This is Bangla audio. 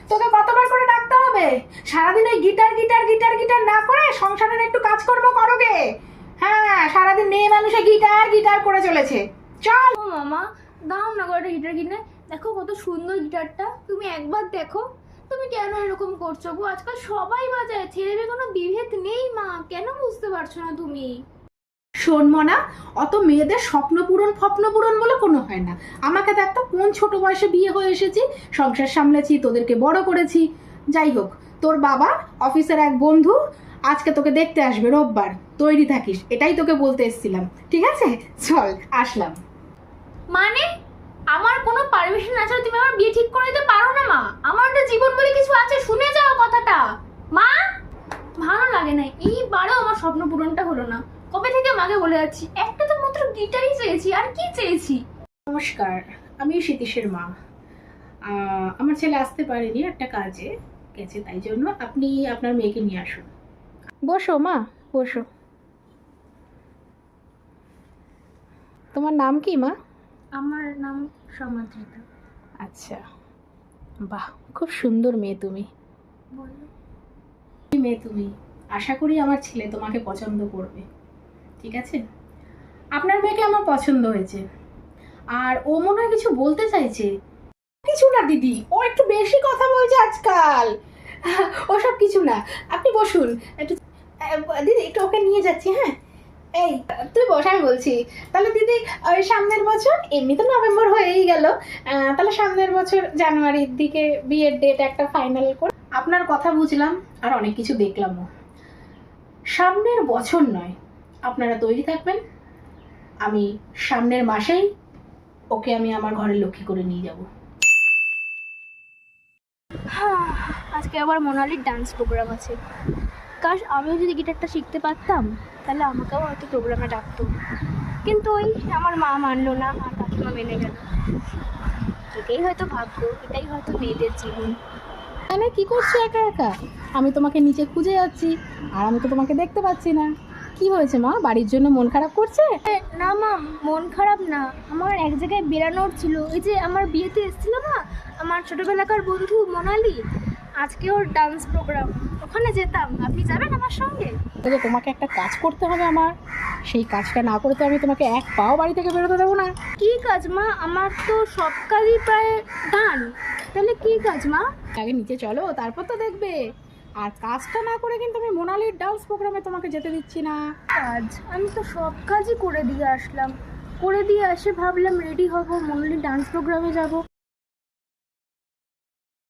তোকে কতবার করে ডাকতে হবে? সারাদিন ওই গিটার গিটার গিটার গিটার না করে সংসারের একটু কাজকর্ম করো গে। হ্যাঁ, সারাদিন মেয়ে মানুষে গিটার গিটার করে চলেছে। চল। ও মামা, দাও না করে গিটার কিনে। দেখো কত সুন্দর গিটারটা, তুমি একবার দেখো। তুমি কেন এরকম করছো গো? আজকাল সবাই বাজায়, ছেলে মেয়ে কোনো বিভেদ নেই মা, কেন বুঝতে পারছো না তুমি? শোন মনা, অত মেয়েদের স্বপ্ন পূরণ বলে কোনো হয় না। আমাকে দেখ তো, কোন ছোট বয়সে বিয়ে হয়ে এসেছি, সংসার সামলেছি, তোদেরকে বড় করেছি। যাই হোক, তোর বাবা অফিসের এক বন্ধু আজকে তোকে দেখতে আসবে রোববার, তৈরি থাকিস, এটাই তোকে বলতে এসেছিলাম। ঠিক আছে, চল আসলাম। মানে আমার কোনো পারমিশন না ছাড়া তুমি আমার বিয়ে ঠিক করে দিতে পারো না মা? আমার একটা জীবন বলে কিছু আছে, শুনে যাও কথাটা মা। ভালো লাগে না, এইবারও আমার স্বপ্ন পূরণটা হলো না। কবে থেকে মাকে বলে যাচ্ছি, একটা তো মাত্র গিটারই চেয়েছি, আর কি চেয়েছি? নমস্কার, আমি সতীশের মা। আমার ছেলে আসতে পারেনি, একটা কাজে গেছে, তাই জন্য আপনি আপনার মেয়েকে নিয়ে আসুন। বসো মা, বসো। তোমার নাম কি মা? আমার নাম সমাদৃতা। আচ্ছা, বাহ, খুব সুন্দর মেয়ে তুমি। বলো। মেয়ে তুমি, আশা করি আমার ছেলে তোমাকে পছন্দ করবে। ঠিক আছে, আপনার মেয়েকে আমার পছন্দ হয়েছে, আর ও মনে হয় কিছু বলতে চাইছে। কিছু না দিদি, ও একটু বেশি কথা বলছে আজকাল। ওসব কিছু না, আপনি বসুন একটু। দিদি একটু ওকে নিয়ে যাচ্ছি। হ্যাঁ, এই তুই বস, আমি বলছি। তাহলে দিদি, ওই সামনের বছর, এমনি তো নভেম্বর হয়েই গেল, তাহলে সামনের বছর জানুয়ারির দিকে বিয়ের ডেট একটা ফাইনাল করে। আপনার কথা বুঝলাম, আর অনেক কিছু দেখলামও। সামনের বছর নয়, আপনারা তৈরি থাকবেন। আমি সামনের মাসেই ওকে আমি আমার ঘরে লক্ষ্মী করে নিয়ে যাব। আজকে আবার মোনালির ডান্স প্রোগ্রাম আছে। কাশ আমিও যদি গিটারটা শিখতে পারতাম, তাহলে আমাকেও হয়তো প্রোগ্রামে ডাকতো। কিন্তু ওই আমার মা মানলো না, আর কাকিমা মেনে গেল। এটাই হয়তো ভাগ্য, এটাই হয়তো মেয়েদের জীবন। মানে কি করছো একা একা? আমি তোমাকে নিচে খুঁজে যাচ্ছি, আর আমি তো তোমাকে দেখতে পাচ্ছি না। কি হয়েছে মা, বাড়ির জন্য মন খারাপ করছে? না মা, মন খারাপ না, আমার এক জায়গায় বেরানোর ছিল। ওই যে আমার বিয়েতে এসেছিল না আমার ছোটবেলাকার বন্ধু মোনালি, আজকে ওর ডান্স প্রোগ্রাম, ওখানে যেতাম। আপনি যাবেন আমার সঙ্গে? তাহলে তোমাকে একটা কাজ করতে হবে আমার, সেই কাজটা না করে তো আমি তোমাকে এক পাও বাড়ি থেকে বেরোতে দেবো না। কি কাজ মা? আমার তো সব কাজই প্রায় ডান। তাহলে কি কাজ মা? আগে নিচে চলো, তারপর তো দেখবে। আর কাজটা না করে কিন্তু আমি মোনালির ডান্স প্রোগ্রামে তোমাকে যেতে দিচ্ছি না। কাজ? আমি তো সব কাজই করে দিয়ে আসলাম। করে দিয়ে এসে ভাবলাম রেডি হব, মোনালির ডান্স প্রোগ্রামে যাব।